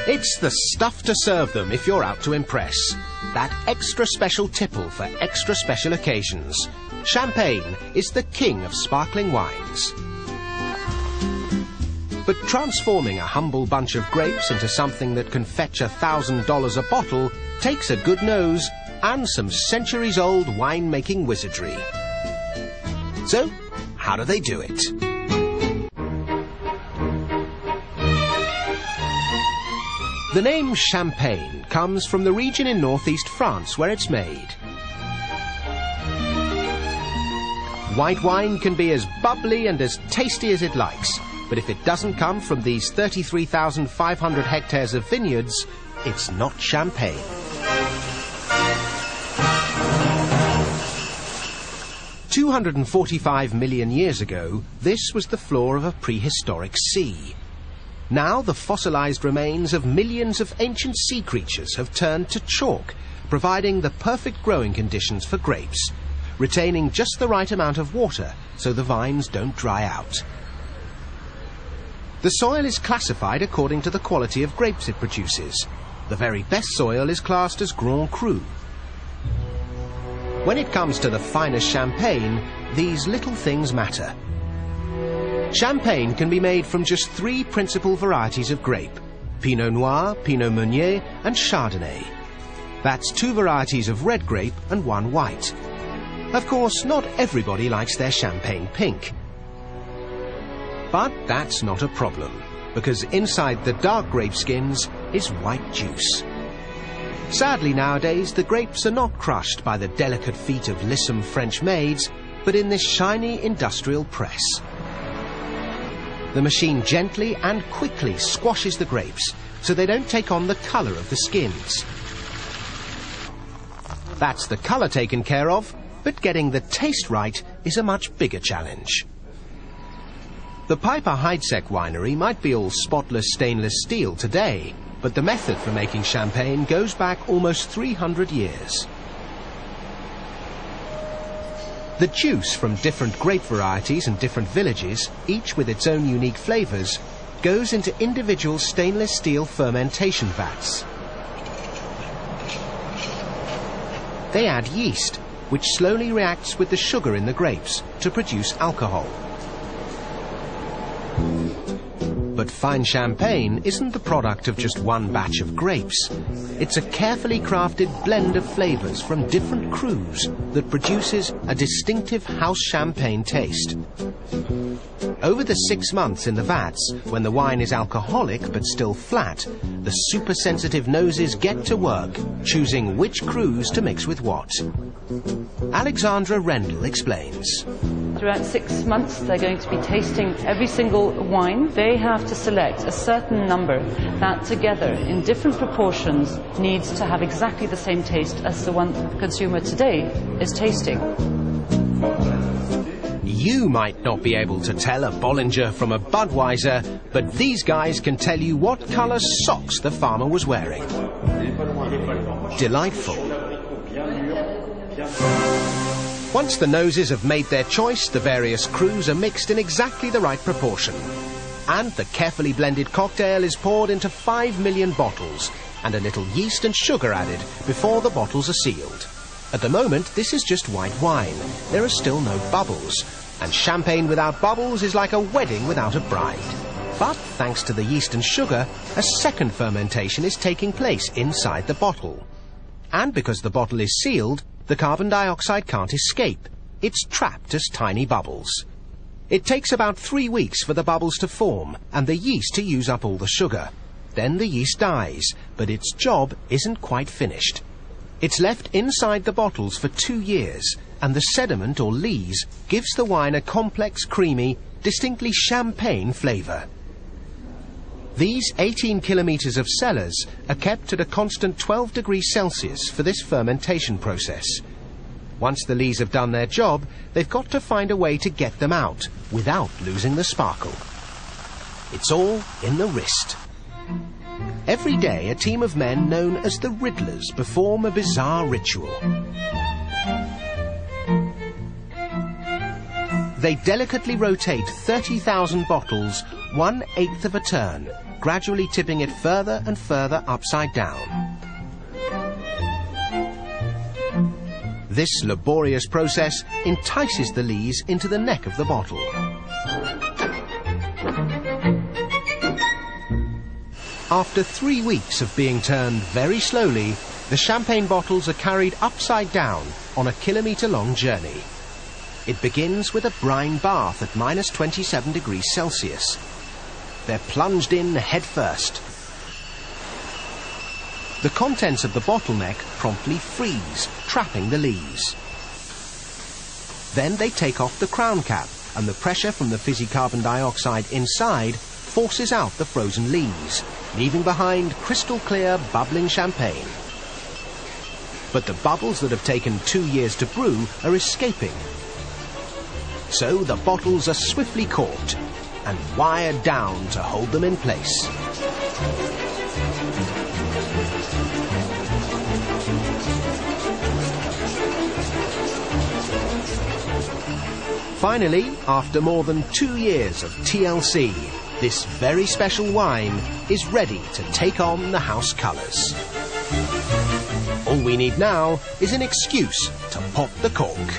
It's the stuff to serve them if you're out to impress. That extra special tipple for extra special occasions. Champagne is the king of sparkling wines. But transforming a humble bunch of grapes into something that can fetch $1,000 a bottle takes a good nose and some centuries-old winemaking wizardry. So, how do they do it? The name Champagne comes from the region in northeast France where it's made. White wine can be as bubbly and as tasty as it likes, but if it doesn't come from these 33,500 hectares of vineyards, it's not champagne. "245 million years ago, this was the floor of a prehistoric sea. Now the fossilized remains of millions of ancient sea creatures have turned to chalk, providing the perfect growing conditions for grapes, retaining just the right amount of water so the vines don't dry out. The soil is classified according to the quality of grapes it produces. The very best soil is classed as Grand Cru. When it comes to the finest champagne, these little things matter. Champagne can be made from just 3 principal varieties of grape: Pinot Noir, Pinot Meunier and Chardonnay. That's 2 varieties of red grape and 1 white. Of course, not everybody likes their champagne pink. But that's not a problem, because inside the dark grape skins is white juice. Sadly nowadays, the grapes are not crushed by the delicate feet of lissom French maids, but in this shiny industrial press. The machine gently and quickly squashes the grapes so they don't take on the colour of the skins. That's the colour taken care of, but getting the taste right is a much bigger challenge. The Piper Heidsieck winery might be all spotless stainless steel today, but the method for making champagne goes back almost 300 years. The juice from different grape varieties and different villages, each with its own unique flavours, goes into individual stainless steel fermentation vats. They add yeast, which slowly reacts with the sugar in the grapes to produce alcohol. But fine champagne isn't the product of just one batch of grapes. It's a carefully crafted blend of flavours from different crus that produces a distinctive house champagne taste. Over the 6 months in the vats, when the wine is alcoholic but still flat, the super-sensitive noses get to work, choosing which crus to mix with what. Alexandra Rendell explains. Throughout 6 months, they're going to be tasting every single wine. They have to select a certain number that together, in different proportions, needs to have exactly the same taste as the one the consumer today is tasting. You might not be able to tell a Bollinger from a Budweiser, but these guys can tell you what colour socks the farmer was wearing. Delightful. Once the noses have made their choice, the various crus are mixed in exactly the right proportion. And the carefully blended cocktail is poured into 5 million bottles, and a little yeast and sugar added before the bottles are sealed. At the moment, this is just white wine. There are still no bubbles, and champagne without bubbles is like a wedding without a bride. But thanks to the yeast and sugar, a second fermentation is taking place inside the bottle. And because the bottle is sealed, the carbon dioxide can't escape. It's trapped as tiny bubbles. It takes about 3 weeks for the bubbles to form and the yeast to use up all the sugar. Then the yeast dies, but its job isn't quite finished. It's left inside the bottles for 2 years, and the sediment or lees gives the wine a complex, creamy, distinctly champagne flavour. These 18 kilometres of cellars are kept at a constant 12 degrees Celsius for this fermentation process. Once the lees have done their job, they've got to find a way to get them out without losing the sparkle. It's all in the wrist. Every day, a team of men known as the Riddlers perform a bizarre ritual. They delicately rotate 30,000 bottles 1/8 of a turn, gradually tipping it further and further upside down. This laborious process entices the lees into the neck of the bottle. After 3 weeks of being turned very slowly, the champagne bottles are carried upside down on a kilometre-long journey. It begins with a brine bath at -27 degrees Celsius. They're plunged in head first. The contents of the bottleneck promptly freeze, trapping the lees. Then they take off the crown cap, and the pressure from the fizzy carbon dioxide inside forces out the frozen lees, leaving behind crystal clear, bubbling champagne. But the bubbles that have taken 2 years to brew are escaping. So the bottles are swiftly corked and wired down to hold them in place. Finally, after more than 2 years of TLC, this very special wine is ready to take on the house colours. All we need now is an excuse to pop the cork.